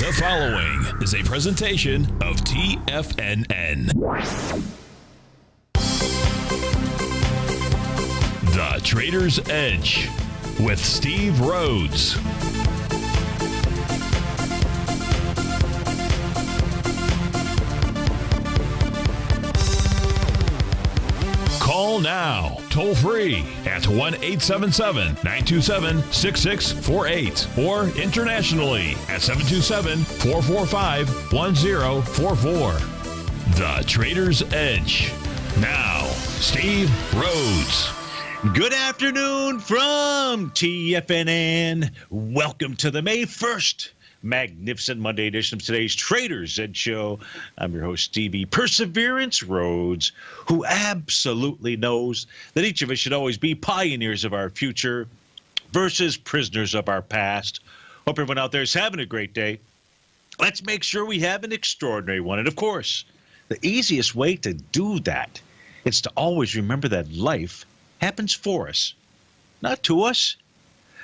The following is a presentation of TFNN. The Trader's Edge with Steve Rhodes. Call now, toll free at 1-877-927-6648 or internationally at 727-445-1044. The Trader's Edge. Now, Steve Rhodes. Good afternoon from TFNN. Welcome to the May 1st magnificent Monday edition of today's Trader's Edge Show. I'm your host, Stevie Perseverance Rhodes, who absolutely knows that each of us should always be pioneers of our future versus prisoners of our past. Hope everyone out there is having a great day. Let's make sure we have an extraordinary one. And of course, the easiest way to do that is to always remember that life happens for us, not to us.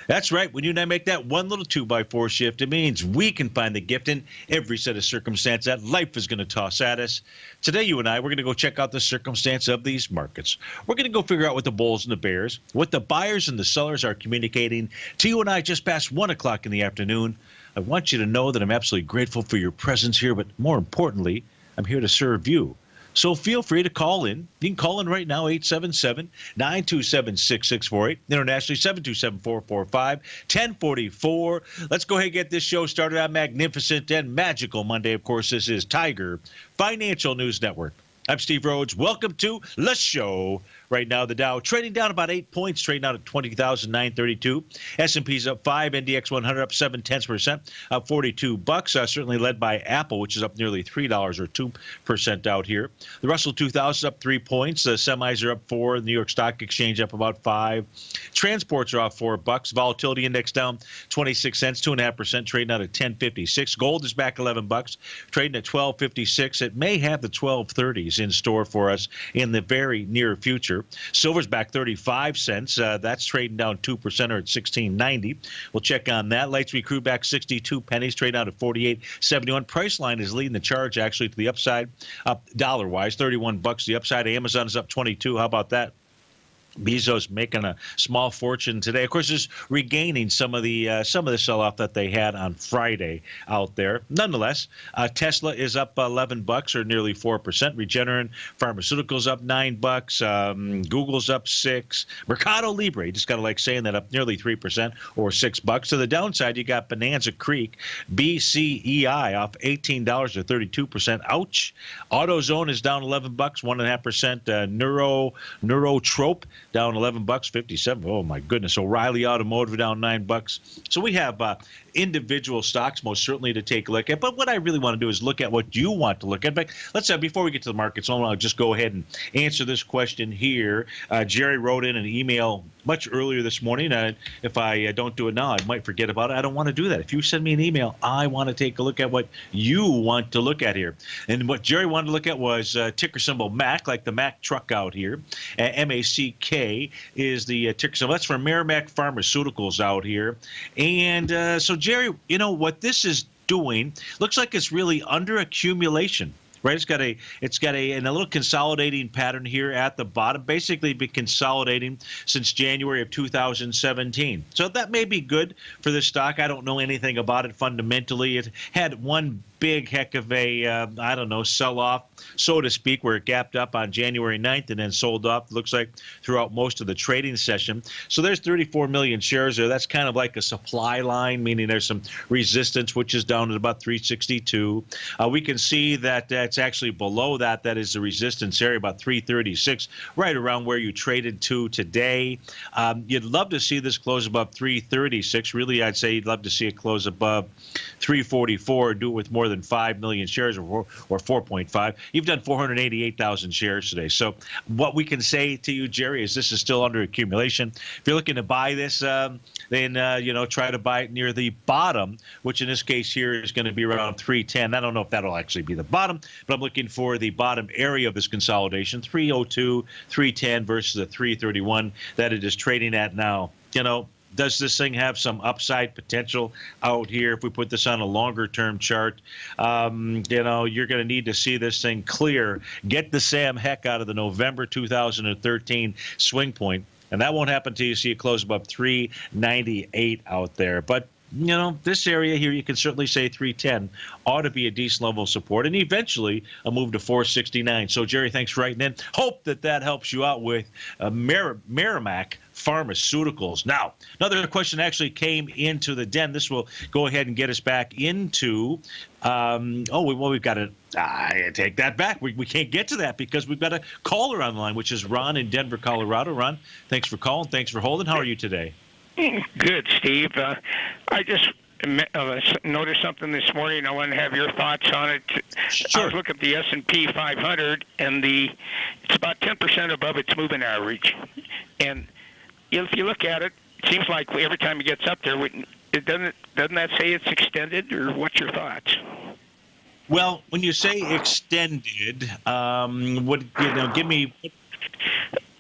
That's right. When you and I make that one little 2x4 shift, it means we can find the gift in every set of circumstance that life is going to toss at us. Today, you and I, we're going to go check out the circumstance of these markets. We're going to go figure out what the bulls and the bears, what the buyers and the sellers are communicating to you and I just past 1 o'clock in the afternoon. I want you to know that I'm absolutely grateful for your presence here, but more importantly, I'm here to serve you. So feel free to call in. You can call in right now, 877-927-6648. Internationally, 727-445-1044. Let's go ahead and get this show started on magnificent and magical Monday. Of course, this is Tiger Financial News Network. I'm Steve Rhodes. Welcome to the show. Right now, the Dow trading down about 8 points, trading out at 20,932. S&P's up 5, NDX 100 up 0.7%, up $42. Certainly led by Apple, which is up nearly $3 or 2% out here. The Russell 2000 is up 3 points. The semis are up 4. The New York Stock Exchange up about 5. Transports are off $4. Volatility index down 26 cents, 2.5%, trading out at 10.56. Gold is back $11, trading at 12.56. It may have the 12.30s in store for us in the very near future. Silver's back 35 cents. That's trading down 2% or at 16.90. We'll check on that. Light sweet crude back 62 pennies, trading out at 48.71. Priceline is leading the charge actually to the upside, up dollar-wise, $31 the upside. Amazon is up 22. How about that? Bezos making a small fortune today. Of course, is regaining some of the sell-off that they had on Friday out there. Nonetheless, Tesla is up $11 or nearly 4%. Regeneron Pharmaceuticals up $9. Google's up 6. Mercado Libre, just got to like saying that, up nearly 3% or $6. To the downside, you got Bonanza Creek, BCEI off $18 or 32%. Ouch. AutoZone is down $11, 1.5%. Neurotrope down $11, 57. Oh my goodness. O'Reilly Automotive down $9. So we have individual stocks most certainly to take a look at. But what I really want to do is look at what you want to look at. But let's before we get to the markets, I'll just go ahead and answer this question here. Jerry wrote in an email much earlier this morning. If I don't do it now, I might forget about it. I don't want to do that. If you send me an email, I want to take a look at what you want to look at here. And what Jerry wanted to look at was ticker symbol MAC, like the Mack truck out here. MACK is the ticker symbol. That's for Merrimack Pharmaceuticals out here. And so, Jerry, you know what this is doing? Looks like it's really under accumulation. Right, it's got a little consolidating pattern here at the bottom. Basically, been consolidating since January of 2017. So that may be good for this stock. I don't know anything about it fundamentally. It had one big heck of a, sell-off, so to speak, where it gapped up on January 9th and then sold off, looks like, throughout most of the trading session. So there's 34 million shares there. That's kind of like a supply line, meaning there's some resistance, which is down at about 362. We can see that it's actually below that. That is the resistance area, about 336, right around where you traded to today. You'd love to see this close above 336. Really, I'd say you'd love to see it close above 344, do it with more than 5 million shares or 4.5. You've done 488,000 shares today. So what we can say to you, Jerry, is this is still under accumulation. If you're looking to buy this, then try to buy it near the bottom, which in this case here is going to be around 310. I don't know if that'll actually be the bottom, but I'm looking for the bottom area of this consolidation, 302, 310 versus the 331 that it is trading at now. Does this thing have some upside potential out here? If we put this on a longer-term chart, you're going to need to see this thing clear, get the Sam heck out of the November 2013 swing point, and that won't happen until you see it close above 398 out there. But this area here, you can certainly say 310 ought to be a decent level of support, and eventually a move to 469. So, Jerry, thanks for writing in. Hope that helps you out with Merrimack Pharmaceuticals. Now, another question actually came into the den. This will go ahead and get us back into we've got to I take that back. We can't get to that because we've got a caller on the line, which is Ron in Denver, Colorado. Ron, thanks for calling. Thanks for holding. How are you today? Good, Steve. I just noticed something this morning. I want to have your thoughts on it. Sure. I was looking at the S&P 500, and it's about 10% above its moving average. And if you look at it, it seems like every time it gets up there, doesn't that say it's extended, or what's your thoughts? Well, when you say extended, give me.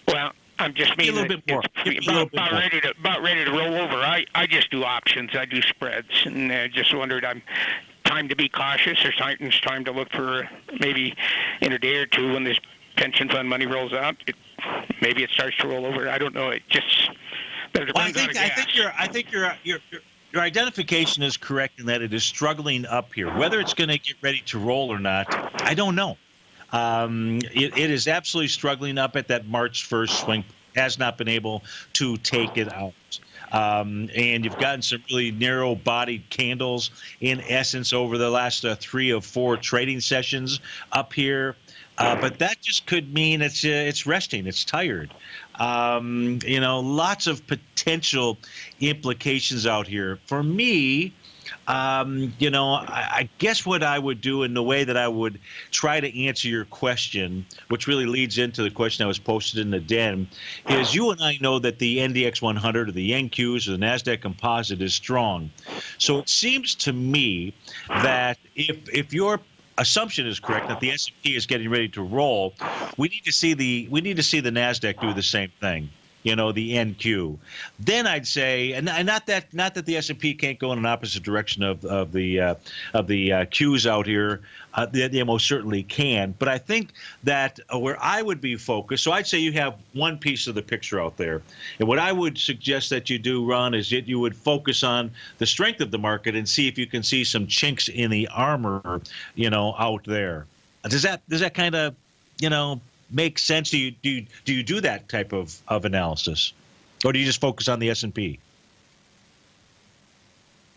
Well, I'm just meaning a little bit more. About ready to roll over. I just do options. I do spreads, and I just wondered, time to be cautious, or it's time to look for maybe in a day or two when this pension fund money rolls out. Maybe it starts to roll over. I don't know. It just. I think your identification is correct in that it is struggling up here. Whether it's going to get ready to roll or not, I don't know. It is absolutely struggling up at that March 1st swing, has not been able to take it out. And you've gotten some really narrow-bodied candles, in essence, over the last 3 or 4 trading sessions up here. But that just could mean it's resting, it's tired. Lots of potential implications out here. For me, I guess what I would do in the way that I would try to answer your question, which really leads into the question that was posted in the den, is you and I know that the NDX 100 or the NQs or the NASDAQ Composite is strong. So it seems to me that if your assumption is correct that the S&P is getting ready to roll, we need to see the NASDAQ do the same thing. The NQ. Then I'd say, and not that the S&P can't go in an opposite direction of the Qs out here. They most certainly can. But I think that where I would be focused, so I'd say you have one piece of the picture out there. And what I would suggest that you do, Ron, is that you would focus on the strength of the market and see if you can see some chinks in the armor, out there. Does that kind of, make sense? Do you do that type of analysis, or do you just focus on the S&P?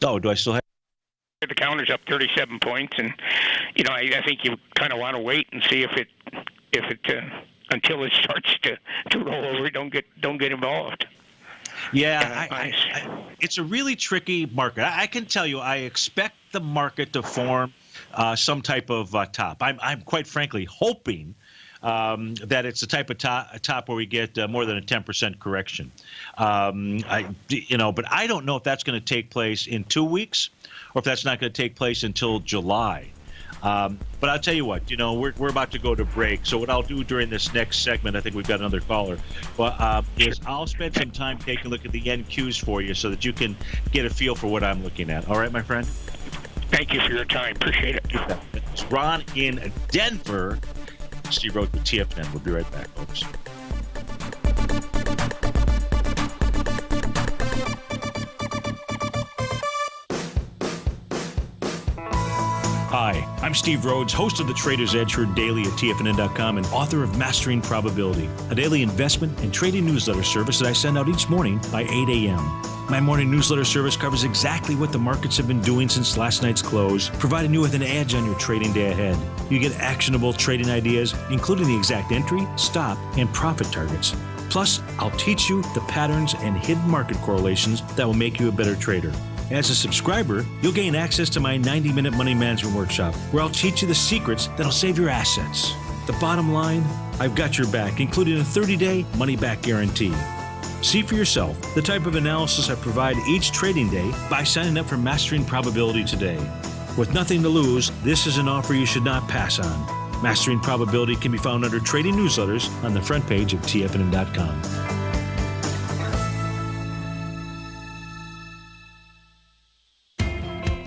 Oh, do I still have? The counter's up 37 points, and I think you kind of want to wait and see if it until it starts to roll over. Don't get involved. Yeah, it's a really tricky market. I can tell you, I expect the market to form some type of top. I'm quite frankly hoping that it's the type of top where we get more than a 10% correction. But I don't know if that's going to take place in 2 weeks or if that's not going to take place until July. But I'll tell you what, we're about to go to break. So what I'll do during this next segment, I think we've got another caller, is I'll spend some time taking a look at the NQs for you so that you can get a feel for what I'm looking at. All right, my friend? Thank you for your time. Appreciate it. It's Ron in Denver. Steve Rhodes with TFNN. We'll be right back, folks. Hi, I'm Steve Rhodes, host of the Trader's Edge, heard daily at TFNN.com and author of Mastering Probability, a daily investment and trading newsletter service that I send out each morning by 8 a.m. My morning newsletter service covers exactly what the markets have been doing since last night's close, providing you with an edge on your trading day ahead. You get actionable trading ideas, including the exact entry, stop, and profit targets. Plus, I'll teach you the patterns and hidden market correlations that will make you a better trader. As a subscriber, you'll gain access to my 90-minute money management workshop, where I'll teach you the secrets that'll save your assets. The bottom line, I've got your back, including a 30-day money-back guarantee. See for yourself the type of analysis I provide each trading day by signing up for Mastering Probability today. With nothing to lose, this is an offer you should not pass on. Mastering Probability can be found under Trading Newsletters on the front page of TFNN.com.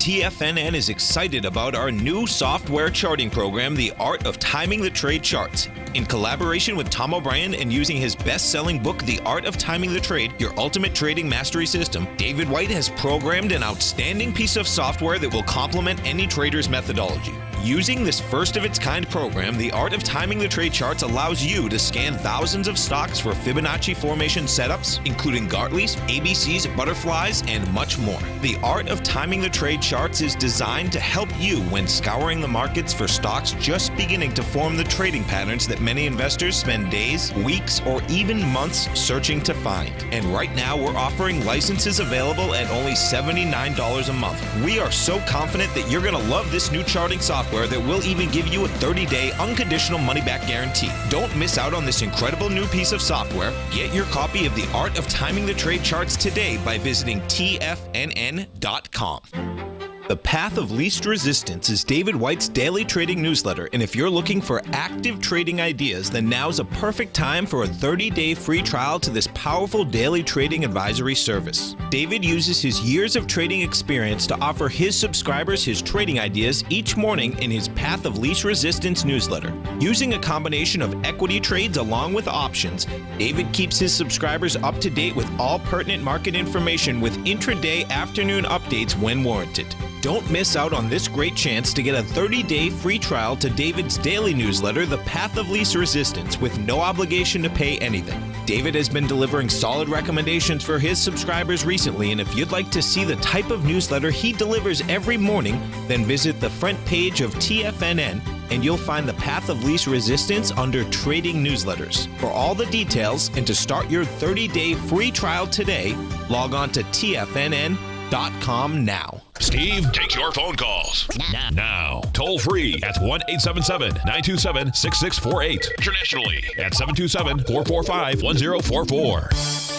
TFNN is excited about our new software charting program, The Art of Timing the Trade Charts. In collaboration with Tom O'Brien and using his best-selling book, The Art of Timing the Trade, Your Ultimate Trading Mastery System, David White has programmed an outstanding piece of software that will complement any trader's methodology. Using this first-of-its-kind program, The Art of Timing the Trade Charts allows you to scan thousands of stocks for Fibonacci formation setups, including Gartleys, ABCs, butterflies, and much more. The Art of Timing the Trade Charts is designed to help you when scouring the markets for stocks just beginning to form the trading patterns that many investors spend days, weeks, or even months searching to find. And right now, we're offering licenses available at only $79 a month. We are so confident that you're going to love this new charting software that will even give you a 30-day unconditional money-back guarantee. Don't miss out on this incredible new piece of software. Get your copy of The Art of Timing the Trade Charts today by visiting TFNN.com. The Path of Least Resistance is David White's daily trading newsletter, and if you're looking for active trading ideas, then now's a perfect time for a 30-day free trial to this powerful daily trading advisory service. David uses his years of trading experience to offer his subscribers his trading ideas each morning in his Path of Least Resistance newsletter. Using a combination of equity trades along with options, David keeps his subscribers up to date with all pertinent market information with intraday afternoon updates when warranted. Don't miss out on this great chance to get a 30-day free trial to David's daily newsletter, The Path of Least Resistance, with no obligation to pay anything. David has been delivering solid recommendations for his subscribers recently, and if you'd like to see the type of newsletter he delivers every morning, then visit the front page of TFNN and you'll find the Path of Least Resistance under Trading Newsletters. For all the details and to start your 30-day free trial today, log on to TFNN.com now. Steve takes your phone calls now. Toll free at 1-877-927-6648. Internationally at 727-445-1044.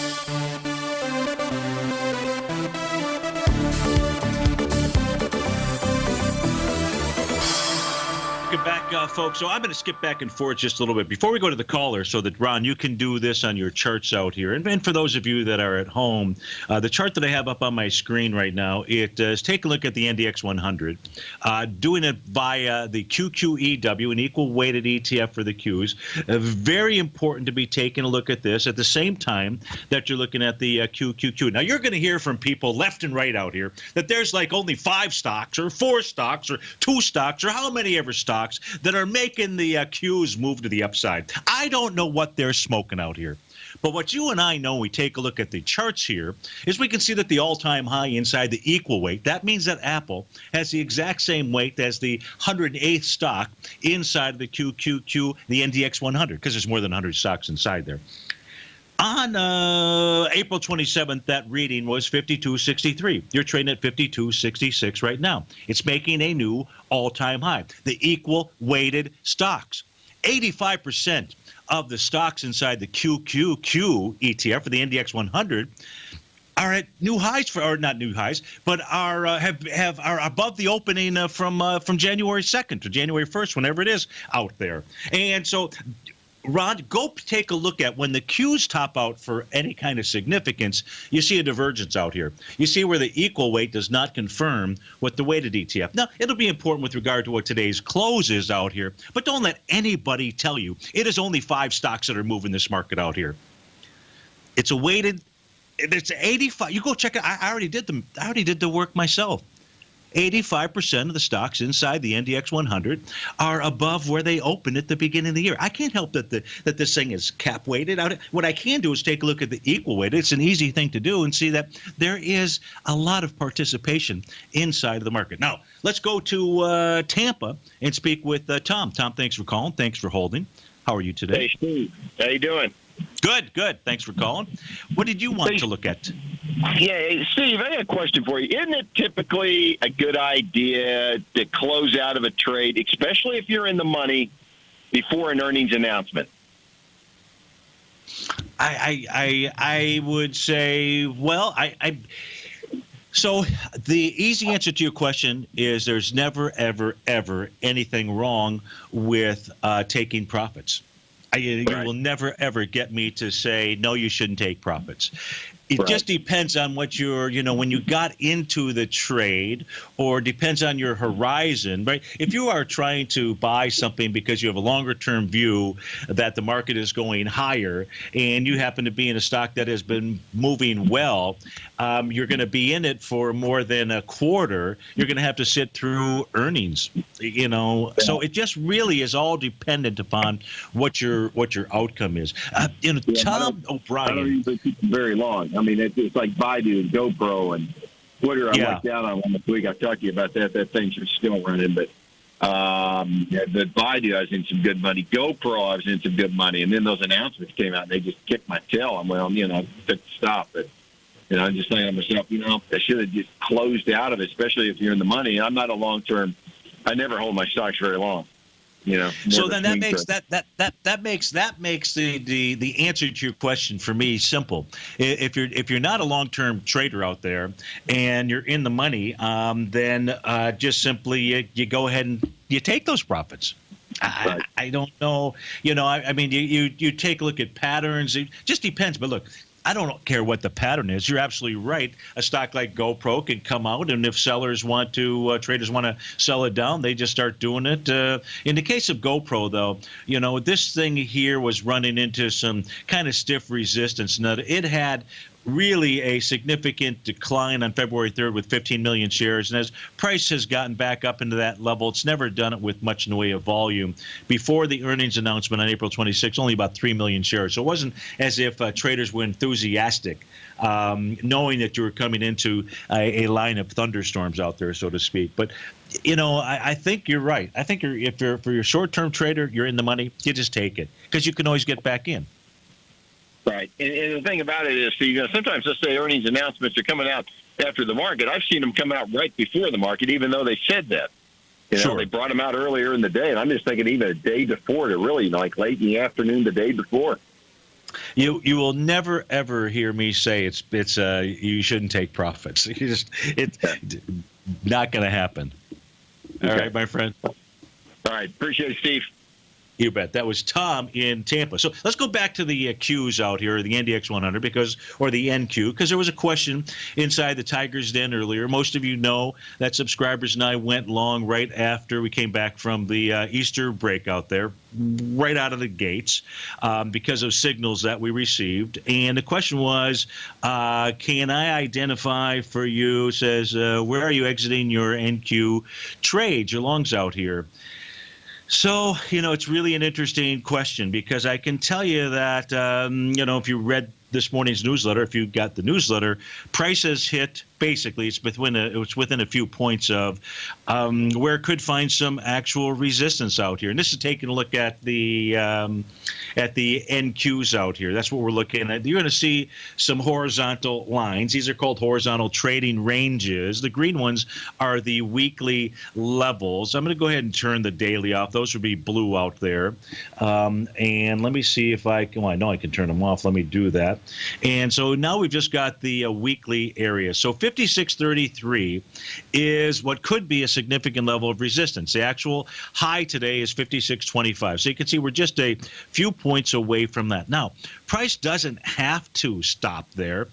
Back, folks. So I'm going to skip back and forth just a little bit before we go to the caller so that, Ron, you can do this on your charts out here. And for those of you that are at home, the chart that I have up on my screen right now, it is take a look at the NDX 100, doing it via the QQEW, an equal-weighted ETF for the Qs. Very important to be taking a look at this at the same time that you're looking at the QQQ. Now, you're going to hear from people left and right out here that there's like only 5 stocks or 4 stocks or 2 stocks or how many ever stocks that are making the Qs move to the upside. I don't know what they're smoking out here. But what you and I know when we take a look at the charts here is we can see that the all-time high inside the equal weight, that means that Apple has the exact same weight as the 108th stock inside of the QQQ, the NDX 100, because there's more than 100 stocks inside there. On April 27th, that reading was 52.63. You're trading at 52.66 right now. It's making a new all-time high. The equal-weighted stocks. 85% of the stocks inside the QQQ ETF for the NDX 100 are at new highs, or not new highs, but are are above the opening from January 2nd to January 1st, whenever it is out there. And so, Rod, go take a look at when the Qs top out for any kind of significance, you see a divergence out here. You see where the equal weight does not confirm what the weighted ETF. Now, it'll be important with regard to what today's close is out here, but don't let anybody tell you it is only 5 stocks that are moving this market out here. It's a weighted, it's 85. You go check it. I already did the work myself. 85% of the stocks inside the NDX 100 are above where they opened at the beginning of the year. I can't help that this thing is cap weighted. What I can do is take a look at the equal weight. It's an easy thing to do and see that there is a lot of participation inside of the market. Now, let's go to Tampa and speak with Tom. Tom, thanks for calling. Thanks for holding. How are you today? Hey, Steve. How you doing? Good. Thanks for calling. What did you want to look at? Yeah, hey, Steve, I got a question for you. Isn't it typically a good idea to close out of a trade, especially if you're in the money, before an earnings announcement? I would say, well, so the easy answer to your question is there's never, ever, ever anything wrong with taking profits. You will never, ever get me to say, no, you shouldn't take profits. It just depends on what when you got into the trade, or depends on your horizon, right? If you are trying to buy something because you have a longer term view that the market is going higher, and you happen to be in a stock that has been moving well, you're going to be in it for more than a quarter. You're going to have to sit through earnings, So it just really is all dependent upon what your outcome is. Tom O'Brien. I don't usually keep them very long. I mean, it's like Baidu and GoPro and Twitter. I went down on one this week. I've talked to you about that. That thing's still running, but the Baidu, I was in some good money. GoPro, I was in some good money, and then those announcements came out, and they just kicked my tail. I'm took to stop. But I'm just saying to myself, I should have just closed out of it, especially if you're in the money. I'm not a long term. I never hold my stocks very long. So then that makes that makes the answer to your question for me simple. If you're not a long-term trader out there and you're in the money, then just simply you go ahead and you take those profits. I don't know. I mean, you take a look at patterns. It just depends. But look, I don't care what the pattern is. You're absolutely right. A stock like GoPro can come out, and if traders want to sell it down, they just start doing it. In the case of GoPro, though, this thing here was running into some kind of stiff resistance. Now, it had really a significant decline on February 3rd with 15 million shares. And as price has gotten back up into that level, it's never done it with much in the way of volume. Before the earnings announcement on April 26th, only about 3 million shares. So it wasn't as if traders were enthusiastic, knowing that you were coming into a line of thunderstorms out there, so to speak. But I think you're right. I think if you're for your short-term trader, you're in the money, you just take it because you can always get back in. Right. And the thing about it is, sometimes let's say earnings announcements are coming out after the market. I've seen them come out right before the market, even though they said that. They brought them out earlier in the day, and I'm just thinking even a day before to really like late in the afternoon, the day before. You will never ever hear me say it's you shouldn't take profits. It's not going to happen. All right, my friend. All right. Appreciate it, Steve. You bet. That was Tom in Tampa. So let's go back to the Qs out here, the NDX 100, or the NQ, because there was a question inside the Tiger's Den earlier. Most of you know that subscribers and I went long right after we came back from the Easter break out there, right out of the gates, because of signals that we received. And the question was, can I identify for you, says, where are you exiting your NQ trades, your longs out here? So, it's really an interesting question because I can tell you that, if you read this morning's newsletter, if you got the newsletter, prices hit, basically, it's within a few points of where it could find some actual resistance out here. And this is taking a look at the NQs out here. That's what we're looking at. You're going to see some horizontal lines. These are called horizontal trading ranges. The green ones are the weekly levels. I'm going to go ahead and turn the daily off. Those would be blue out there. And let me see if I can. Well, I know I can turn them off. Let me do that. And so now we've just got the weekly area. So 56.33 is what could be a significant level of resistance. The actual high today is 56.25. So you can see we're just a few points away from that. Now, price doesn't have to stop there.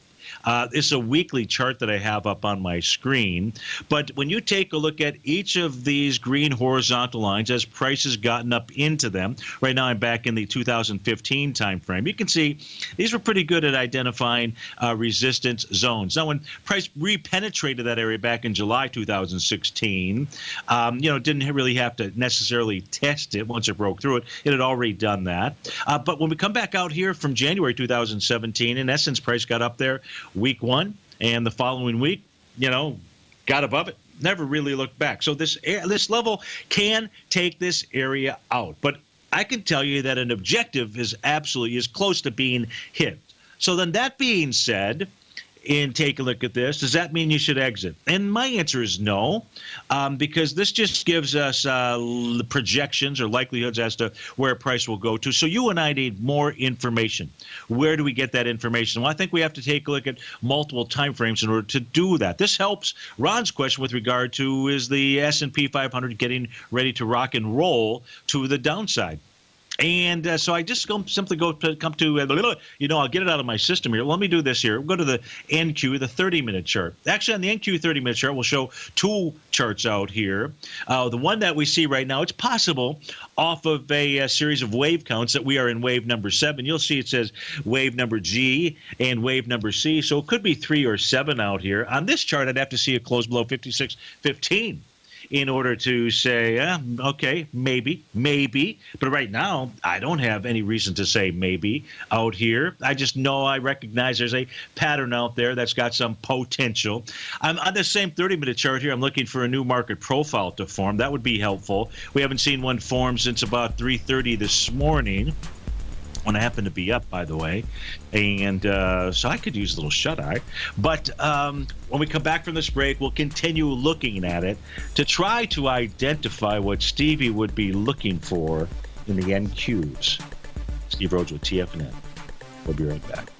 It's a weekly chart that I have up on my screen. But when you take a look at each of these green horizontal lines, as price has gotten up into them, right now I'm back in the 2015 time frame, you can see these were pretty good at identifying resistance zones. Now, when price repenetrated that area back in July 2016, didn't really have to necessarily test it once it broke through it. It had already done that. But when we come back out here from January 2017, in essence, price got up there week one, and the following week, got above it, never really looked back. So this level can take this area out. But I can tell you that an objective is close to being hit. So then that being said, and take a look at this, does that mean you should exit? And my answer is no, because this just gives us projections or likelihoods as to where price will go to. So you and I need more information. Where do we get that information? Well, I think we have to take a look at multiple time frames in order to do that. This helps Ron's question with regard to, is the S&P 500 getting ready to rock and roll to the downside? And so I just come to, I'll get it out of my system here. Let me do this here. We'll go to the NQ, the 30-minute chart. Actually, on the NQ 30-minute chart, we'll show two charts out here. The one that we see right now, it's possible off of a series of wave counts that we are in wave number 7. You'll see it says wave number G and wave number C. So it could be 3 or 7 out here. On this chart, I'd have to see a close below 56.15. in order to say, okay, maybe. But right now, I don't have any reason to say maybe out here. I just know I recognize there's a pattern out there that's got some potential. I'm on the same 30-minute chart here. I'm looking for a new market profile to form. That would be helpful. We haven't seen one form since about 3:30 this morning, when I happen to be up, by the way. And so I could use a little shut-eye. But when we come back from this break, we'll continue looking at it to try to identify what Stevie would be looking for in the NQs. Steve Rhodes with TFNN. We'll be right back.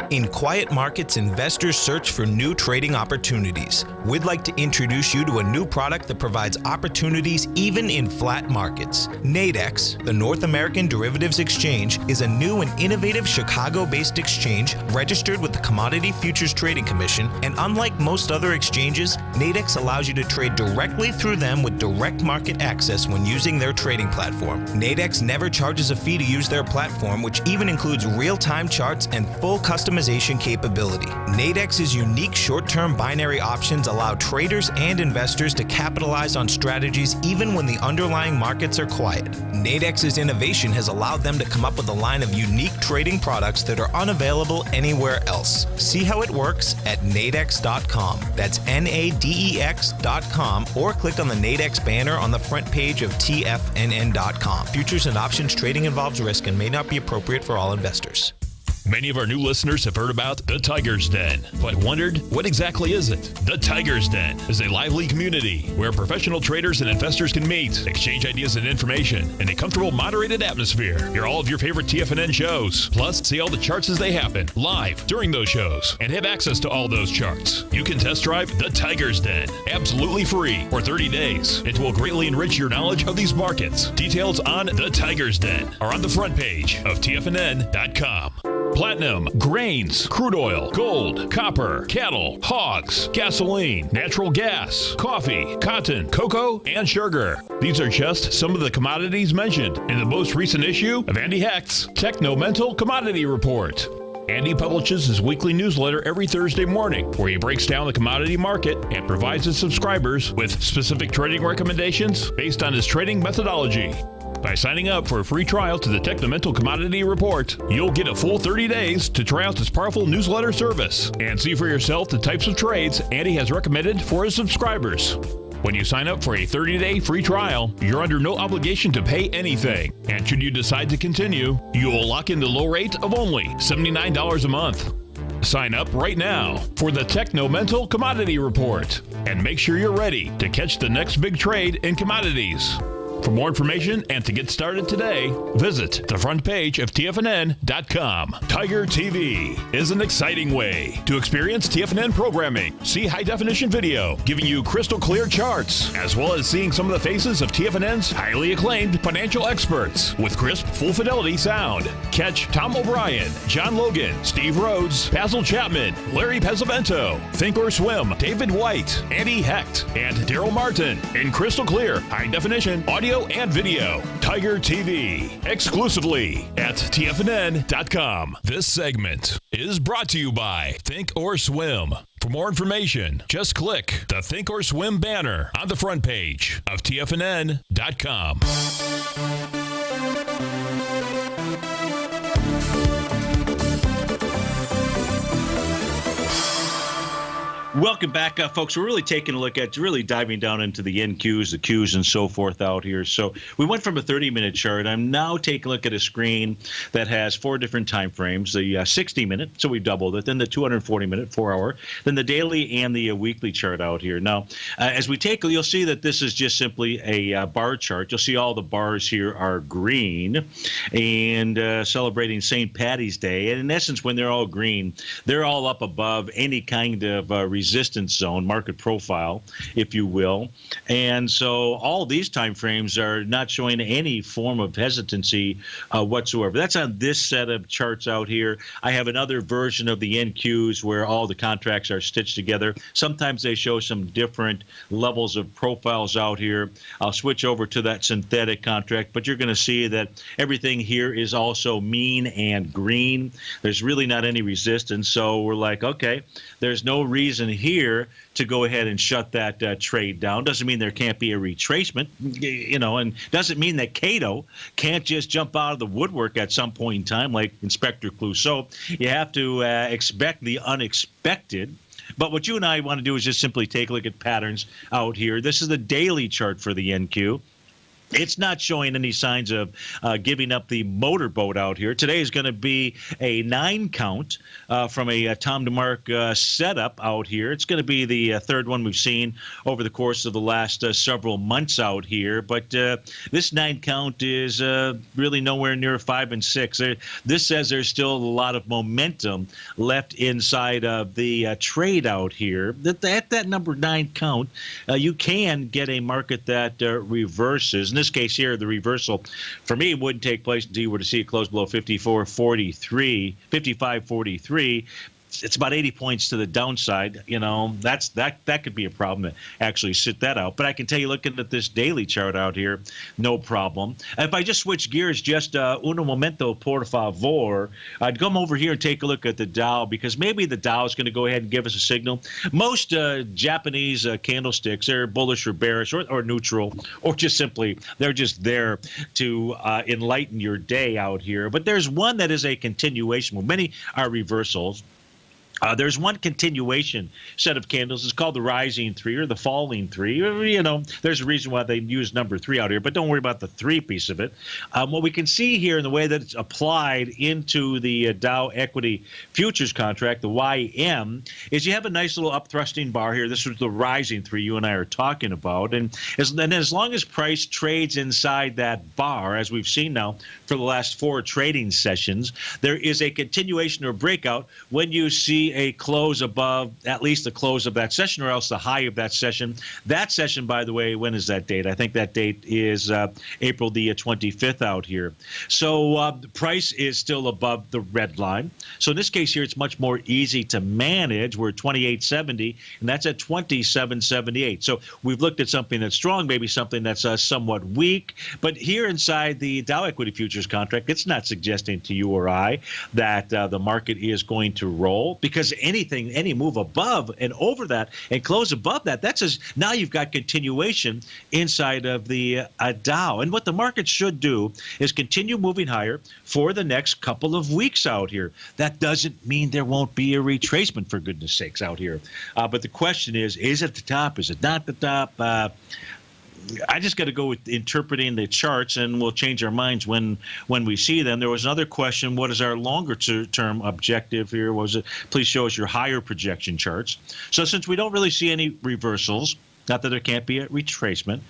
In quiet markets, investors search for new trading opportunities. We'd like to introduce you to a new product that provides opportunities even in flat markets. Nadex, the North American Derivatives Exchange, is a new and innovative Chicago-based exchange registered with the Commodity Futures Trading Commission, and unlike most other exchanges, Nadex allows you to trade directly through them with direct market access when using their trading platform. Nadex never charges a fee to use their platform, which even includes real-time charts and full customization capability. Nadex's unique short-term binary options allow traders and investors to capitalize on strategies even when the underlying markets are quiet. Nadex's innovation has allowed them to come up with a line of unique trading products that are unavailable anywhere else. See how it works at nadex.com. That's NADEX.com, or click on the Nadex banner on the front page of TFNN.com. Futures and options trading involves risk and may not be appropriate for all investors. Many of our new listeners have heard about the Tiger's Den, but wondered, what exactly is it? The Tiger's Den is a lively community where professional traders and investors can meet, exchange ideas and information in a comfortable, moderated atmosphere. Hear all of your favorite TFNN shows, plus see all the charts as they happen live during those shows, and have access to all those charts. You can test drive the Tiger's Den absolutely free for 30 days. It will greatly enrich your knowledge of these markets. Details on the Tiger's Den are on the front page of TFNN.com. Platinum, grains, crude oil, gold, copper, cattle, hogs, gasoline, natural gas, coffee, cotton, cocoa, and sugar. These are just some of the commodities mentioned in the most recent issue of Andy Hecht's Techno-Mental Commodity Report. Andy publishes his weekly newsletter every Thursday morning, where he breaks down the commodity market and provides his subscribers with specific trading recommendations based on his trading methodology. By signing up for a free trial to the Techno-Mental Commodity Report, you'll get a full 30 days to try out this powerful newsletter service and see for yourself the types of trades Andy has recommended for his subscribers. When you sign up for a 30-day free trial, you're under no obligation to pay anything. And should you decide to continue, you will lock in the low rate of only $79 a month. Sign up right now for the Techno-Mental Commodity Report and make sure you're ready to catch the next big trade in commodities. For more information and to get started today, visit the front page of TFNN.com. Tiger TV is an exciting way to experience TFNN programming. See high-definition video giving you crystal clear charts, as well as seeing some of the faces of TFNN's highly acclaimed financial experts with crisp, full-fidelity sound. Catch Tom O'Brien, John Logan, Steve Rhodes, Basil Chapman, Larry Pesavento, Think or Swim, David White, Andy Hecht, and Daryl Martin in crystal clear, high-definition audio and video. Tiger TV, exclusively at TFNN.com. This segment is brought to you by Think or Swim. For more information, just click the Think or Swim banner on the front page of TFNN.com. Welcome back, folks. We're really taking a look at really diving down into the NQs, the Qs, and so forth out here. So we went from a 30-minute chart. I'm now taking a look at a screen that has 4 different time frames, the 60-minute, so we doubled it, then the 240-minute, 4-hour, then the daily and the weekly chart out here. Now, as we take, you'll see that this is just simply a bar chart. You'll see all the bars here are green and celebrating St. Patty's Day. And in essence, when they're all green, they're all up above any kind of resistance zone, market profile, if you will. And so all these time frames are not showing any form of hesitancy whatsoever. That's on this set of charts out here. I have another version of the NQs where all the contracts are stitched together. Sometimes they show some different levels of profiles out here. I'll switch over to that synthetic contract, but you're going to see that everything here is also mean and green. There's really not any resistance, so we're like, okay, there's no reason here to go ahead and shut that trade down. Doesn't mean there can't be a retracement, and doesn't mean that Cato can't just jump out of the woodwork at some point in time like Inspector Clouseau. You have to expect the unexpected. But what you and I want to do is just simply take a look at patterns out here. This is the daily chart for the NQ. It's not showing any signs of giving up the motorboat out here. Today is going to be a 9 count from a Tom DeMark setup out here. It's going to be the third one we've seen over the course of the last several months out here. But this 9 count is really nowhere near 5 and 6. This says there's still a lot of momentum left inside of the trade out here. At that number 9 count, you can get a market that reverses. In this case here, the reversal for me wouldn't take place until you were to see it close below 55.43. It's about 80 points to the downside. That could be a problem to actually sit that out. But I can tell you, looking at this daily chart out here, no problem. If I just switch gears, just uno momento, por favor, I'd come over here and take a look at the Dow, because maybe the Dow is going to go ahead and give us a signal. Most Japanese candlesticks are bullish or bearish or neutral, or just simply they're just there to enlighten your day out here. But there's one that is a continuation. Well, many are reversals. There's one continuation set of candles. It's called the rising 3 or the falling 3. There's a reason why they use number 3 out here, but don't worry about the 3 piece of it. What we can see here in the way that it's applied into the Dow Equity Futures contract, the YM, is you have a nice little up-thrusting bar here. This was the rising 3 you and I are talking about. And as long as price trades inside that bar, as we've seen now for the last 4 trading sessions, there is a continuation or breakout when you see a close above at least the close of that session, or else the high of that session. That session, by the way, when is that date? I think that date is April the 25th out here. So the price is still above the red line. So in this case here, it's much more easy to manage. We're at 28.70, and that's at 27.78. So we've looked at something that's strong, maybe something that's somewhat weak. But here inside the Dow Equity Futures contract, it's not suggesting to you or I that the market is going to roll, because any move above and over that and close above that, now you've got continuation inside of the Dow. And what the market should do is continue moving higher for the next couple of weeks out here. That doesn't mean there won't be a retracement, for goodness sakes, out here. But the question is it the top? Is it not the top? I just got to go with interpreting the charts, and we'll change our minds when we see them. There was another question: what is our longer-term objective here? Was it? Please show us your higher projection charts. So since we don't really see any reversals, not that there can't be a retracement.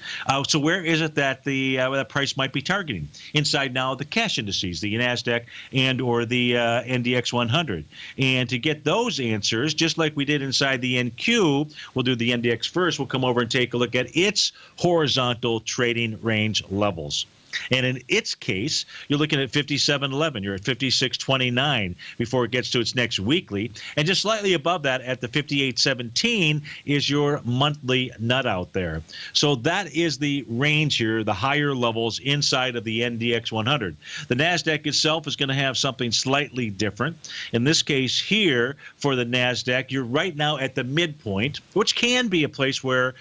So where is it that that price might be targeting? Inside now the cash indices, the NASDAQ and or the NDX 100. And to get those answers, just like we did inside the NQ, we'll do the NDX first. We'll come over and take a look at its horizontal trading range levels. And in its case, you're looking at 57.11. You're at 56.29 before it gets to its next weekly. And just slightly above that at the 58.17 is your monthly nut out there. So that is the range here, the higher levels inside of the NDX 100. The NASDAQ itself is going to have something slightly different. In this case here, for the NASDAQ, you're right now at the midpoint, which can be a place where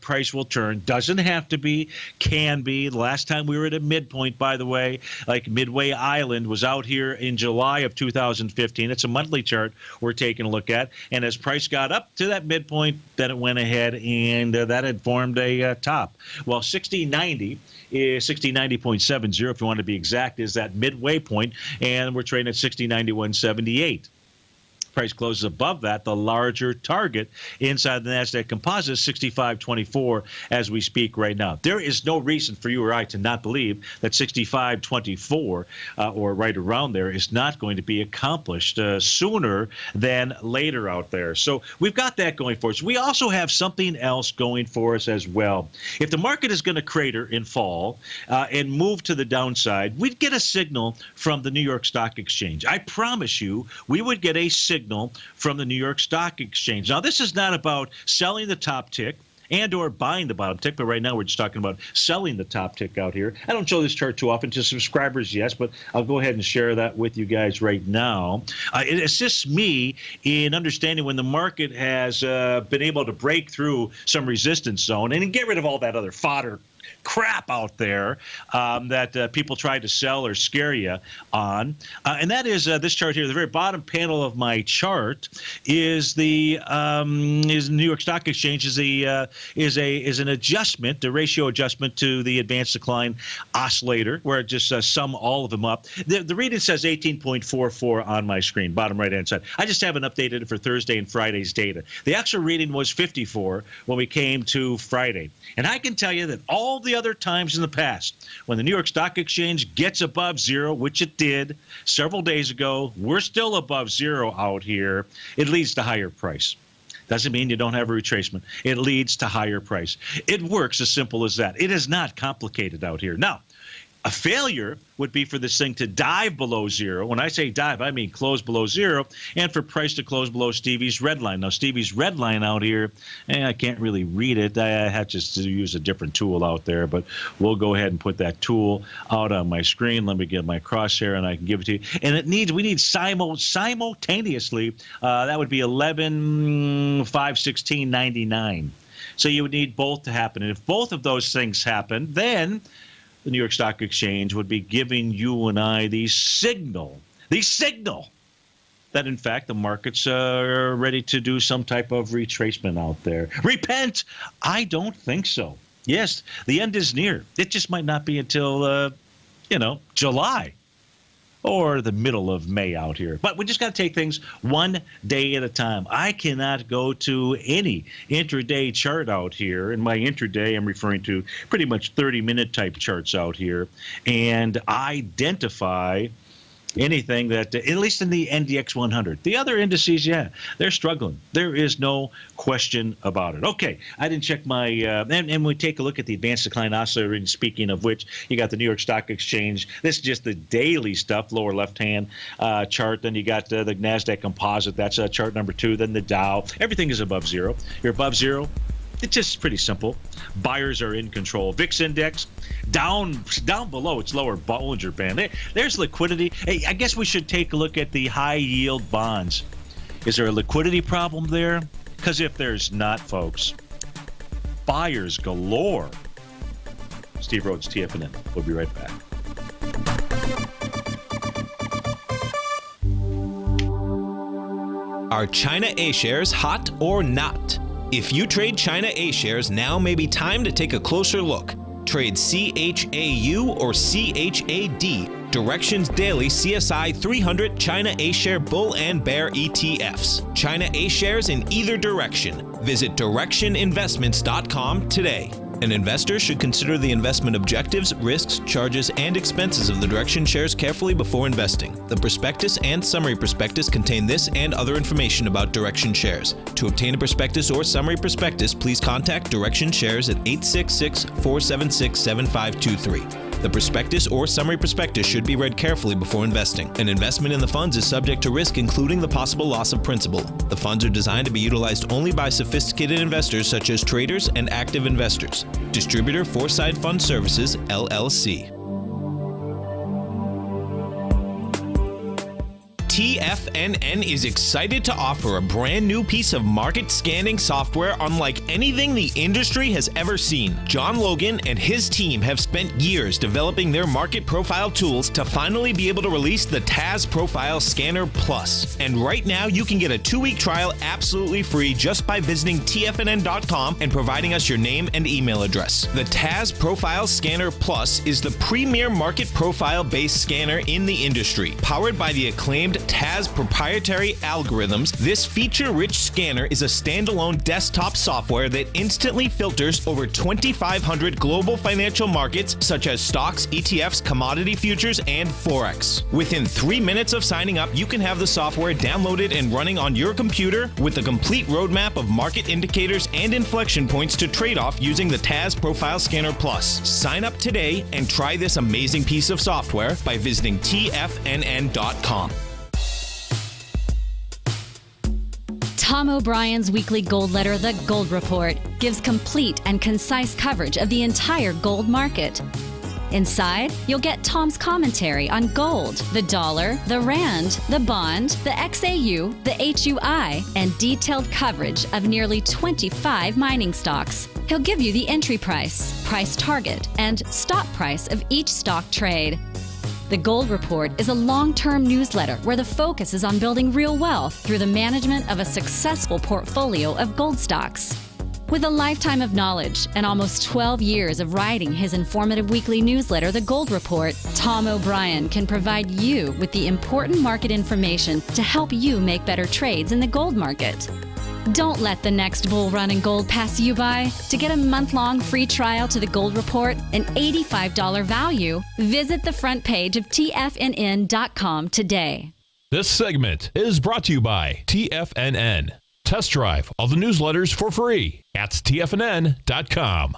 price will turn. Doesn't have to be, can be. Last time we were at a midpoint, by the way, like Midway Island was out here in July of 2015. It's a monthly chart we're taking a look at. And as price got up to that midpoint, then it went ahead and that had formed a top. Well, 6090 is 6090.70, if you want to be exact, is that midway point, and we're trading at 6091.78. Price closes above that, the larger target inside the NASDAQ composite is 65.24 as we speak right now. There is no reason for you or I to not believe that 65.24 or right around there is not going to be accomplished sooner than later out there. So we've got that going for us. We also have something else going for us as well. If the market is going to crater and fall and move to the downside, we'd get a signal from the New York Stock Exchange. I promise you, we would get a signal from the New York Stock Exchange. Now, this is not about selling the top tick and or buying the bottom tick, but right now we're just talking about selling the top tick out here. I don't show this chart too often to subscribers, yes, but I'll go ahead and share that with you guys right now. It assists me in understanding when the market has been able to break through some resistance zone and get rid of all that other fodder crap out there that people try to sell or scare you on, and that is this chart here. The very bottom panel of my chart is the New York Stock Exchange is an adjustment, the ratio adjustment to the advanced decline oscillator, where it just sum all of them up. The reading says 18.44 on my screen, bottom right hand side. I just haven't updated it for Thursday and Friday's data. The actual reading was 54 when we came to Friday, and I can tell you that all the other times in the past when the New York Stock Exchange gets above zero, which it did several days ago, we're still above zero out here, it leads to higher price. Doesn't mean you don't have a retracement. It leads to higher price. It works as simple as that. It is not complicated out here. Now, a failure would be for this thing to dive below zero. When I say dive, I mean close below zero, and for price to close below Stevie's red line. Now, Stevie's red line out here, I can't really read it. I have just to use a different tool out there, but we'll go ahead and put that tool out on my screen. Let me get my crosshair, and I can give it to you. And we need simultaneously, that would be 11/5/16/99. So you would need both to happen. And if both of those things happen, then the New York Stock Exchange would be giving you and I the signal that, in fact, the markets are ready to do some type of retracement out there. Repent? I don't think so. Yes, the end is near. It just might not be until, July or the middle of May out here. But we just got to take things one day at a time. I cannot go to any intraday chart out here. In my intraday, I'm referring to pretty much 30-minute type charts out here, and identify anything that, at least in the NDX 100. The other indices, they're struggling. There is no question about it. Okay, I didn't check my, and we take a look at the advanced decline oscillator, and speaking of which, you got the New York Stock Exchange. This is just the daily stuff, lower left-hand chart. Then you got the NASDAQ composite. That's chart number 2. Then the Dow. Everything is above zero. You're above zero. It's just pretty simple. Buyers are in control. VIX index down below its lower Bollinger Band. There's liquidity. Hey, I guess we should take a look at the high yield bonds. Is there a liquidity problem there? Because if there's not, folks, buyers galore. Steve Rhodes, TFNN. We'll be right back. Are China A shares hot or not? If you trade China A shares, now may be time to take a closer look. Trade CHAU or CHAD, Directions Daily CSI 300 China A Share Bull and Bear ETFs. China A shares in either direction. Visit directioninvestments.com today. An investor should consider the investment objectives, risks, charges, and expenses of the Direction shares carefully before investing. The prospectus and summary prospectus contain this and other information about Direction shares. To obtain a prospectus or summary prospectus, please contact Direction shares at 866-476-7523. The prospectus or summary prospectus should be read carefully before investing. An investment in the funds is subject to risk, including the possible loss of principal. The funds are designed to be utilized only by sophisticated investors such as traders and active investors. Distributor Foreside Fund Services, LLC. TFNN is excited to offer a brand new piece of market scanning software unlike anything the industry has ever seen. John Logan and his team have spent years developing their market profile tools to finally be able to release the TAS Profile Scanner Plus. And right now you can get a 2-week trial absolutely free just by visiting TFNN.com and providing us your name and email address. The TAS Profile Scanner Plus is the premier market profile based scanner in the industry, powered by the acclaimed TAS proprietary algorithms, this feature-rich scanner is a standalone desktop software that instantly filters over 2,500 global financial markets such as stocks, ETFs, commodity futures, and Forex. Within 3 minutes of signing up, you can have the software downloaded and running on your computer with a complete roadmap of market indicators and inflection points to trade off using the TAS Profile Scanner Plus. Sign up today and try this amazing piece of software by visiting TFNN.com. Tom O'Brien's weekly gold letter, The Gold Report, gives complete and concise coverage of the entire gold market. Inside, you'll get Tom's commentary on gold, the dollar, the rand, the bond, the XAU, the HUI, and detailed coverage of nearly 25 mining stocks. He'll give you the entry price, price target, and stop price of each stock trade. The Gold Report is a long-term newsletter where the focus is on building real wealth through the management of a successful portfolio of gold stocks. With a lifetime of knowledge and almost 12 years of writing his informative weekly newsletter, The Gold Report, Tom O'Brien can provide you with the important market information to help you make better trades in the gold market. Don't let the next bull run in gold pass you by. To get a month-long free trial to The Gold Report, an $85 value, visit the front page of TFNN.com today. This segment is brought to you by TFNN. Test drive all the newsletters for free at TFNN.com.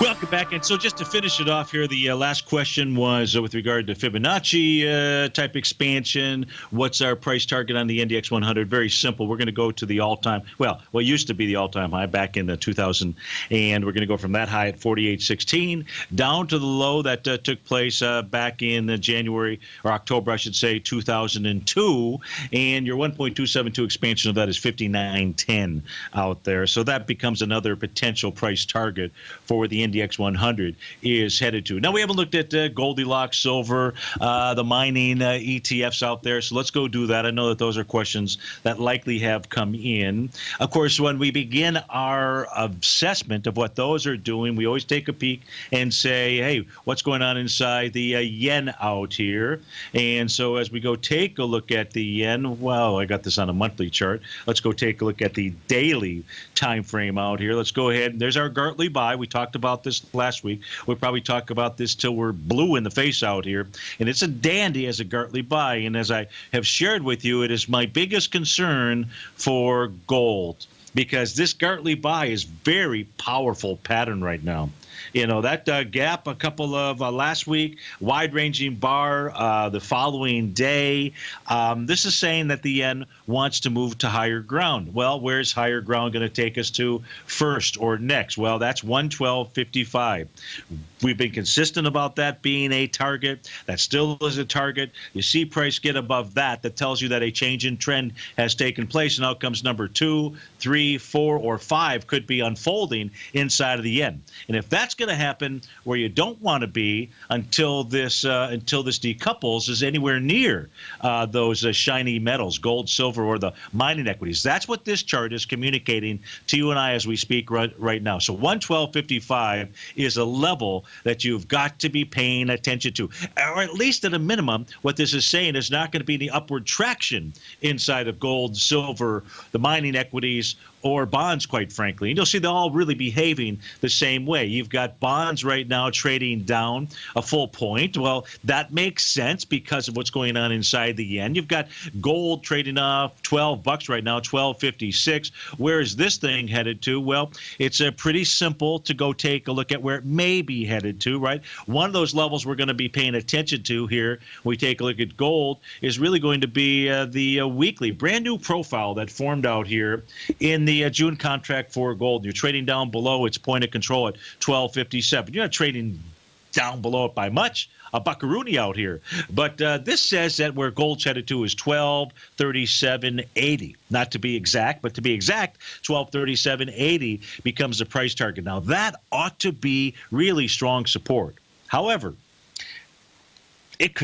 Welcome back. And so just to finish it off here, the last question was with regard to Fibonacci type expansion. What's our price target on the NDX 100? Very simple. We're going to go to the all-time, well, what used to be the all-time high back in 2000, and we're going to go from that high at 48.16 down to the low that took place back in January or October, I should say, 2002. And your 1.272 expansion of that is 59.10 out there. So that becomes another potential price target for the NDX 100 is headed to. Now, we haven't looked at Goldilocks, silver, the mining ETFs out there, so let's go do that. I know that those are questions that likely have come in. Of course, when we begin our assessment of what those are doing, we always take a peek and say, hey, what's going on inside the yen out here? And so as we go take a look at the yen, well, I got this on a monthly chart. Let's go take a look at the daily time frame out here. Let's go ahead. There's our Gartley buy. We talked about this last week. We'll probably talk about this till we're blue in the face out here. And it's a dandy as a Gartley buy. And as I have shared with you, it is my biggest concern for gold because this Gartley buy is very powerful pattern right now. You know, that gap a couple of last week, wide-ranging bar the following day. This is saying that the yen wants to move to higher ground. Well, where's higher ground going to take us to first or next? Well, that's 112.55. We've been consistent about that being a target. That still is a target. You see price get above that. That tells you that a change in trend has taken place, and outcomes number 2, 3, 4, or 5 could be unfolding inside of the yen. And if that's going to happen where you don't want to be until this decouples is anywhere near those shiny metals, gold, silver, or the mining equities. That's what this chart is communicating to you and I as we speak right now. So 112.55 is a level that you've got to be paying attention to, or at least at a minimum, what this is saying is not going to be any upward traction inside of gold, silver, the mining equities, or bonds, quite frankly. And you'll see they're all really behaving the same way. You've got bonds right now trading down a full point. Well, that makes sense because of what's going on inside the yen. You've got gold trading off $12 right now, $12.56. Where is this thing headed to? Well, it's pretty simple to go take a look at where it may be headed to, right? One of those levels we're going to be paying attention to here when we take a look at gold is really going to be the weekly brand new profile that formed out here in the June contract for gold. You're trading down below its point of control at 12.57. You're not trading down below it by much. A buckaroonie out here. But this says that where gold's headed to is 1237.80. Not to be exact, but to be exact, 1237.80 becomes the price target. Now, that ought to be really strong support. However, it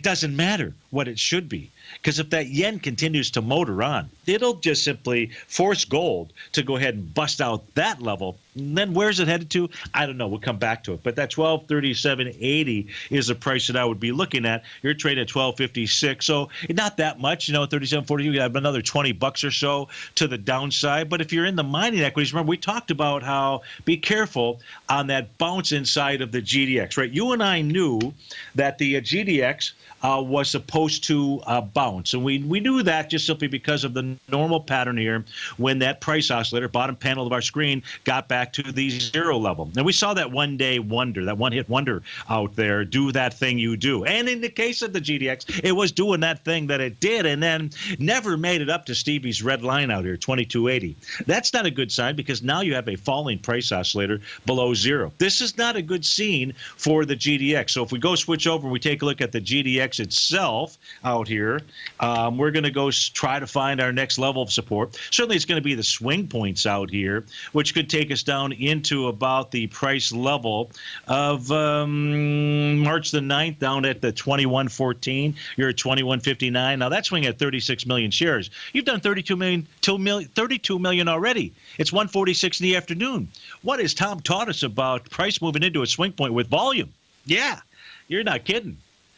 doesn't matter what it should be. Because if that yen continues to motor on, it'll just simply force gold to go ahead and bust out that level. And then where's it headed to? I don't know. We'll come back to it. But that 1237.80 is the price that I would be looking at. You're trading at 1256, so not that much. 37.40. You have another $20 or so to the downside. But if you're in the mining equities, remember we talked about how be careful on that bounce inside of the GDX, right? You and I knew that the GDX was supposed to bounce, and we knew that just simply because of the normal pattern here when that price oscillator, bottom panel of our screen, got back to the zero level. And we saw that one-day wonder, that one-hit wonder out there do that thing you do. And in the case of the GDX, it was doing that thing that it did and then never made it up to Stevie's red line out here, 2280. That's not a good sign because now you have a falling price oscillator below zero. This is not a good scene for the GDX. So if we go switch over and we take a look at the GDX itself out here, we're going to go try to find our next level of support. Certainly it's going to be the swing points out here, which could take us down into about the price level of March the 9th, down at the 2114. You're at 2159. Now that swing at 36 million shares. You've done 32 million already. It's 146 in the afternoon. What has Tom taught us about price moving into a swing point with volume? Yeah, you're not kidding.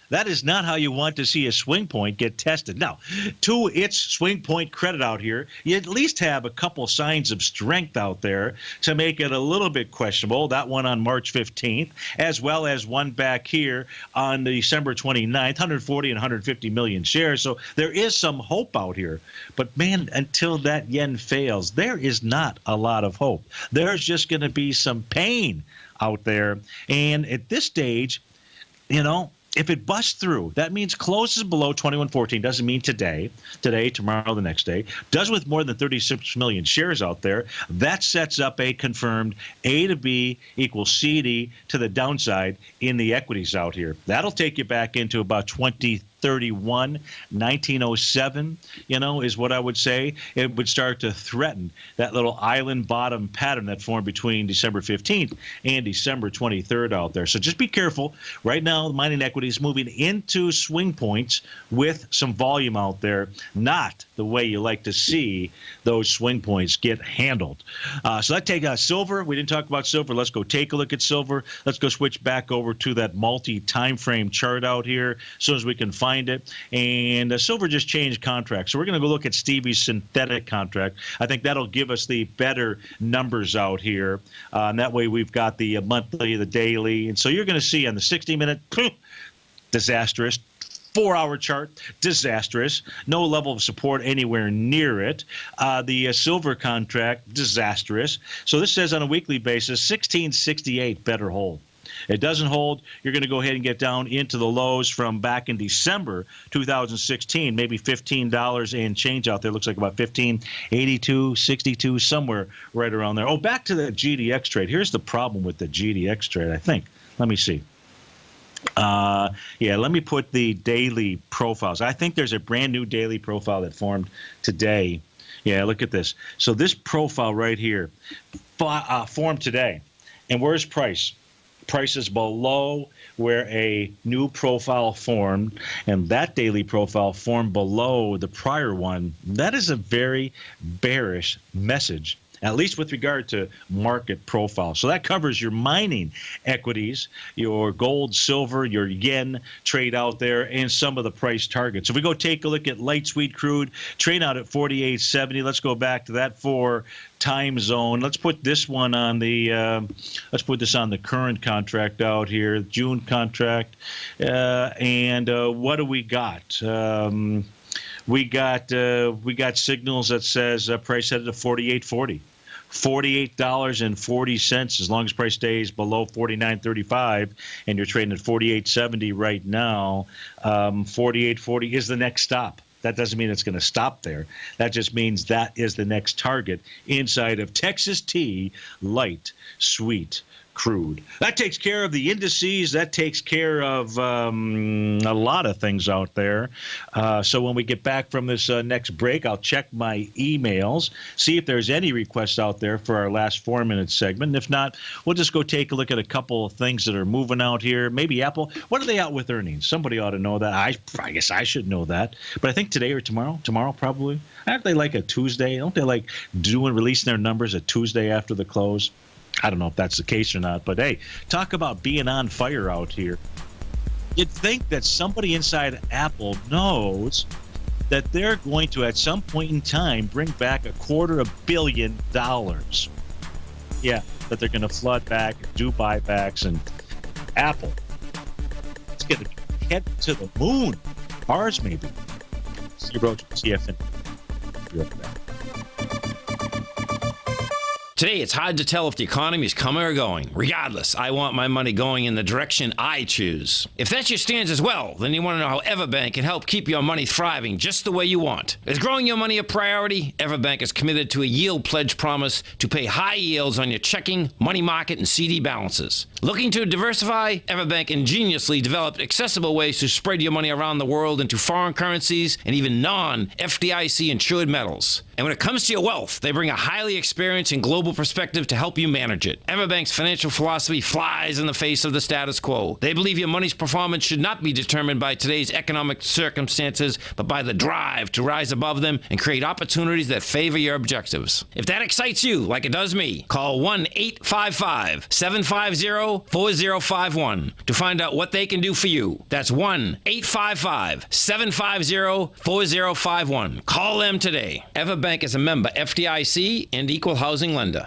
That is not how you want to see a swing point get tested. Now, to its swing point credit out here, you at least have a couple signs of strength out there to make it a little bit questionable. That one on March 15th, as well as one back here on December 29th, 140 and 150 million shares. So there is some hope out here. But, man, until that yen fails, there is not a lot of hope. There's just going to be some pain out there. And at this stage, if it busts through, that means closes below 2114. Doesn't mean today, tomorrow, the next day. Does with more than 36 million shares out there. That sets up a confirmed A to B equals CD to the downside in the equities out here. That'll take you back into about 2031, 1907, is what I would say. It would start to threaten that little island bottom pattern that formed between December 15th and December 23rd out there. So just be careful. Right now, the mining equity is moving into swing points with some volume out there, not the way you like to see those swing points get handled. So let's take silver. We didn't talk about silver. Let's go take a look at silver. Let's go switch back over to that multi-time frame chart out here as soon as we can find it. And silver just changed contracts. So we're going to go look at Stevie's synthetic contract. I think that'll give us the better numbers out here. And that way we've got the monthly, the daily. And so you're going to see on the 60-minute, disastrous. 4-hour chart, disastrous. No level of support anywhere near it. The silver contract, disastrous. So this says on a weekly basis, 1668 better hold. It doesn't hold. You're going to go ahead and get down into the lows from back in December 2016, maybe $15 and change out there. Looks like about 15.82, 62, somewhere right around there. Oh, back to the GDX trade. Here's the problem with the GDX trade, I think. Let me see. Let me put the daily profiles. I think there's a brand new daily profile that formed today. Yeah, look at this. So this profile right here formed today. And where's price? Price is below where a new profile formed, and that daily profile formed below the prior one. That is a very bearish message, at least with regard to market profile. So that covers your mining equities, your gold, silver, your yen trade out there, and some of the price targets. If we go take a look at light sweet crude, trade out at 48.70. Let's go back to that for time zone. Let's put this one on the let's put this on the current contract out here, June contract. And what do we got? We got signals that says price headed to 48.40. $48.40 as long as price stays below 49.35, and you're trading at 48.70 right now. 48.40 is the next stop. That doesn't mean it's going to stop there. That just means that is the next target inside of Texas Tea light sweet crude. That takes care of the indices. That takes care of a lot of things out there. So when we get back from this next break, I'll check my emails, see if there's any requests out there for our last 4-minute segment. And if not, we'll just go take a look at a couple of things that are moving out here. Maybe Apple. What are they out with earnings? Somebody ought to know that. I guess I should know that. But I think today or tomorrow. Tomorrow probably. Aren't they like a Tuesday? Don't they like releasing their numbers a Tuesday after the close? I don't know if that's the case or not, but hey, talk about being on fire out here. You'd think that somebody inside Apple knows that they're going to, at some point in time, bring back $250 million. Yeah, that they're going to flood back, do buybacks, and Apple, it's going to head to the moon. Mars, maybe. See Rhodes, TFNN. Be right back. Today, it's hard to tell if the economy is coming or going. Regardless, I want my money going in the direction I choose. If that's your stance as well, then you want to know how Everbank can help keep your money thriving just the way you want. Is growing your money a priority? Everbank is committed to a yield pledge promise to pay high yields on your checking, money market, and CD balances. Looking to diversify? Everbank ingeniously developed accessible ways to spread your money around the world into foreign currencies and even non-FDIC insured metals. And when it comes to your wealth, they bring a highly experienced and global perspective to help you manage it. Everbank's financial philosophy flies in the face of the status quo. They believe your money's performance should not be determined by today's economic circumstances, but by the drive to rise above them and create opportunities that favor your objectives. If that excites you, like it does me, call 1-855-750-4051 to find out what they can do for you. That's 1-855-750-4051. Call them today. Everbank is a member FDIC and equal housing lender.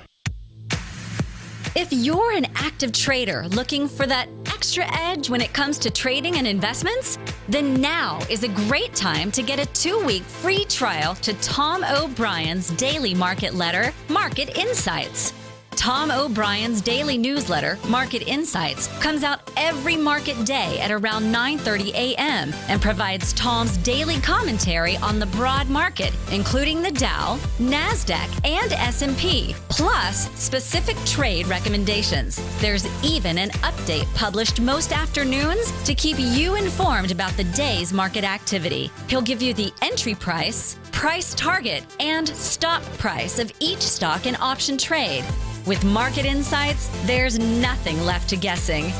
If you're an active trader looking for that extra edge when it comes to trading and investments, then now is a great time to get a 2-week free trial to Tom O'Brien's daily market letter, Market Insights. Tom O'Brien's daily newsletter, Market Insights, comes out every market day at around 9:30 a.m. and provides Tom's daily commentary on the broad market, including the Dow, NASDAQ, and S&P, plus specific trade recommendations. There's even an update published most afternoons to keep you informed about the day's market activity. He'll give you the entry price, price target, and stop price of each stock and option trade. With Market Insights, there's nothing left to guessing.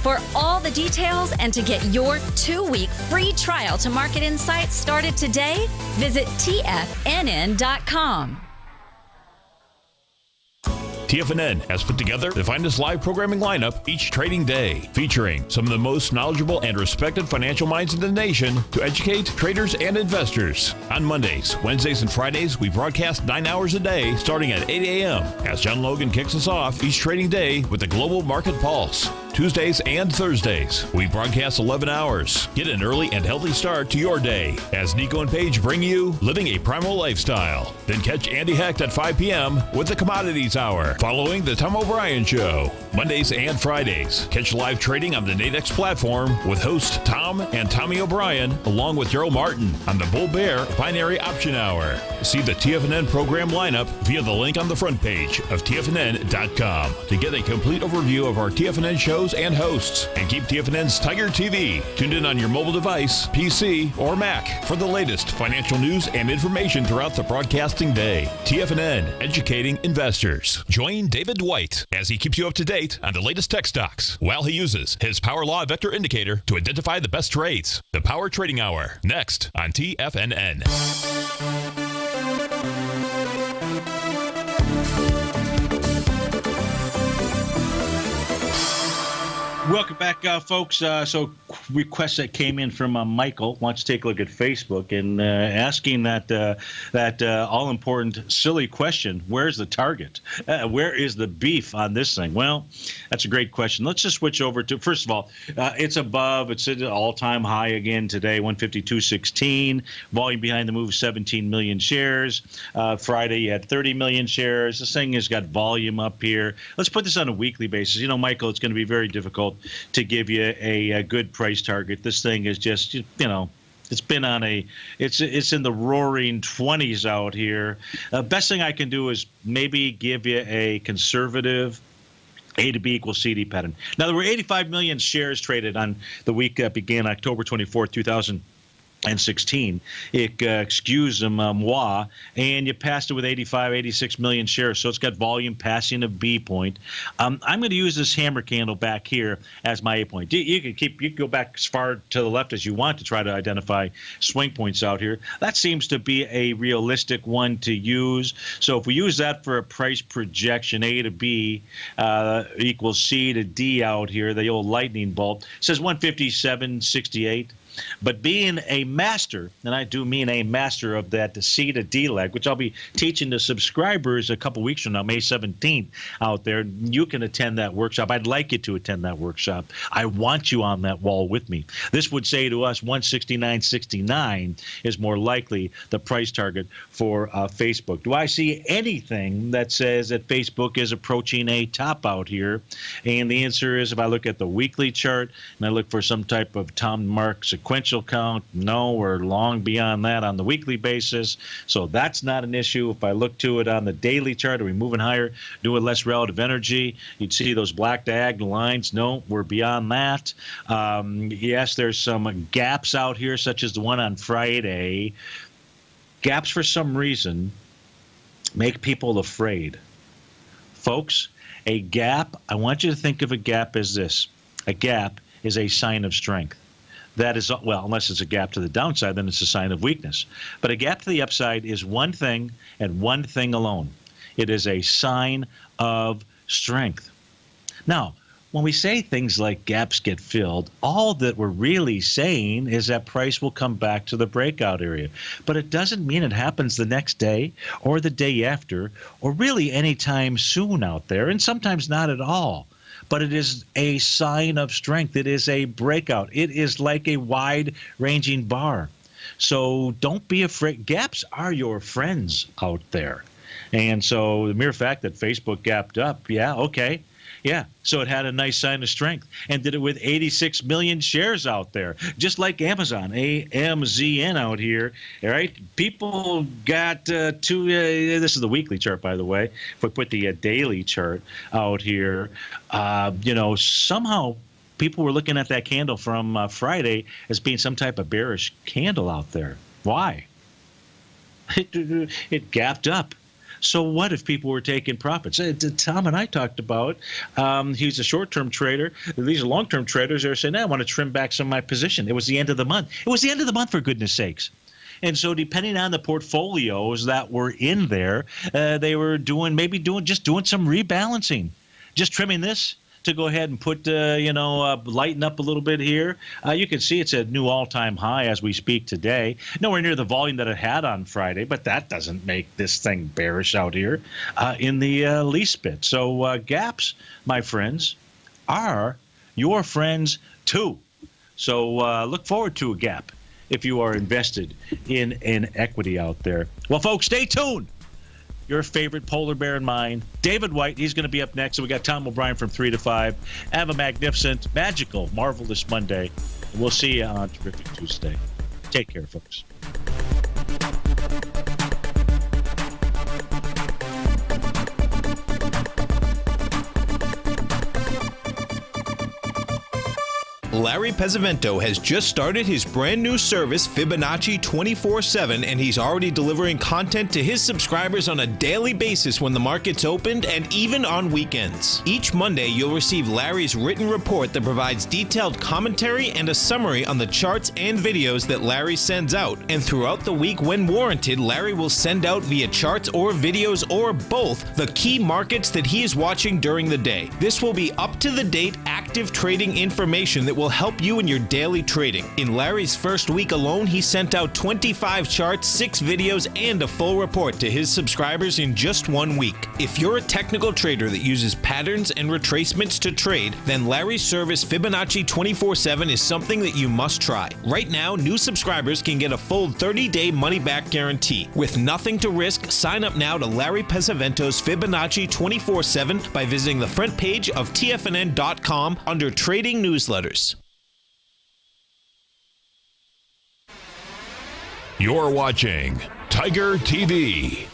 For all the details and to get your 2-week free trial to Market Insights started today, visit TFNN.com. TFNN has put together the finest live programming lineup each trading day, featuring some of the most knowledgeable and respected financial minds in the nation to educate traders and investors. On Mondays, Wednesdays, and Fridays, we broadcast 9 hours a day starting at 8 a.m. as John Logan kicks us off each trading day with the Global Market Pulse. Tuesdays and Thursdays, we broadcast 11 hours. Get an early and healthy start to your day as Nico and Paige bring you Living a Primal Lifestyle. Then catch Andy Hecht at 5 p.m. with the Commodities Hour, following the Tom O'Brien Show. Mondays and Fridays, catch live trading on the Nadex platform with host Tom and Tommy O'Brien, along with Daryl Martin on the Bull Bear Binary Option Hour. See the TFNN program lineup via the link on the front page of TFNN.com to get a complete overview of our TFNN shows and hosts, and keep TFNN's Tiger TV tuned in on your mobile device, PC, or Mac for the latest financial news and information throughout the broadcasting day. TFNN, educating investors. Join David White as he keeps you up to date on the latest tech stocks while he uses his Power Law Vector Indicator to identify the best trades. The Power Trading Hour, next on TFNN. Welcome back, folks. So requests that came in from Michael wants to take a look at Facebook and asking that all-important, silly question, where's the target? Where is the beef on this thing? Well, that's a great question. Let's just switch over to, first of all, it's above. It's at an all-time high again today, 152.16. Volume behind the move, 17 million shares. Friday, you had 30 million shares. This thing has got volume up here. Let's put this on a weekly basis. You know, Michael, it's going to be very difficult to give you a good price target. This thing is just, you know, it's been on it's in the roaring 20s out here. Best thing I can do is maybe give you a conservative A to B equals CD pattern. Now, there were 85 million shares traded on the week that began October 24th, 2016. Excuse moi, and you passed it with 85, 86 million shares. So it's got volume passing a B point. I'm going to use this hammer candle back here as my A point. You can go back as far to the left as you want to try to identify swing points out here. That seems to be a realistic one to use. So if we use that for a price projection, A to B equals C to D out here, the old lightning bolt, it says 157.68. But being a master, and I do mean a master of that C to D leg, which I'll be teaching the subscribers a couple weeks from now, May 17th, out there. You can attend that workshop. I'd like you to attend that workshop. I want you on that wall with me. This would say to us 169.69 is more likely the price target for Facebook. Do I see anything that says that Facebook is approaching a top out here? And the answer is, if I look at the weekly chart and I look for some type of Tom Mark sequential count, no, we're long beyond that on the weekly basis, so that's not an issue. If I look to it on the daily chart, are we moving higher, doing less relative energy? You'd see those black diagonal lines. No, we're beyond that. Yes, there's some gaps out here, such as the one on Friday. Gaps, for some reason, make people afraid. Folks, a gap, I want you to think of a gap as this. A gap is a sign of strength. That is, well, unless it's a gap to the downside, then it's a sign of weakness. But a gap to the upside is one thing and one thing alone. It is a sign of strength. Now, when we say things like gaps get filled, all that we're really saying is that price will come back to the breakout area. But it doesn't mean it happens the next day or the day after or really anytime soon out there, and sometimes not at all. But it is a sign of strength. It is a breakout. It is like a wide-ranging bar. So don't be afraid. Gaps are your friends out there. And so the mere fact that Facebook gapped up, yeah, okay. Yeah, so it had a nice sign of strength and did it with 86 million shares out there, just like Amazon, AMZN out here. All right, people got this is the weekly chart, by the way. If we put the daily chart out here, somehow people were looking at that candle from Friday as being some type of bearish candle out there. Why? It gapped up. So what if people were taking profits? Tom and I talked about, he's a short-term trader. These are long-term traders. They're saying, I want to trim back some of my position. It was the end of the month. It was the end of the month, for goodness sakes. And so depending on the portfolios that were in there, they were doing some rebalancing, just trimming this to go ahead and put, lighten up a little bit here. You can see it's a new all-time high as we speak today. Nowhere near the volume that it had on Friday, but that doesn't make this thing bearish out here in the least bit. So gaps, my friends, are your friends too. So look forward to a gap if you are invested in an equity out there. Well, folks, stay tuned. Your favorite polar bear and mine, David White. He's going to be up next. And we got Tom O'Brien from 3 to 5. Have a magnificent, magical, marvelous Monday. And we'll see you on Terrific Tuesday. Take care, folks. Larry Pesavento has just started his brand new service, Fibonacci 24/7, and he's already delivering content to his subscribers on a daily basis when the market's opened and even on weekends. Each Monday, you'll receive Larry's written report that provides detailed commentary and a summary on the charts and videos that Larry sends out. And throughout the week, when warranted, Larry will send out via charts or videos or both the key markets that he is watching during the day. This will be up-to-the-date, active trading information that will help you in your daily trading. In Larry's first week alone, he sent out 25 charts, 6 videos, and a full report to his subscribers in just 1 week. If you're a technical trader that uses patterns and retracements to trade, then Larry's service Fibonacci 24/7 is something that you must try. Right now, new subscribers can get a full 30-day money-back guarantee. With nothing to risk, sign up now to Larry Pesavento's Fibonacci 24/7 by visiting the front page of TFNN.com under Trading Newsletters. You're watching Tiger TV.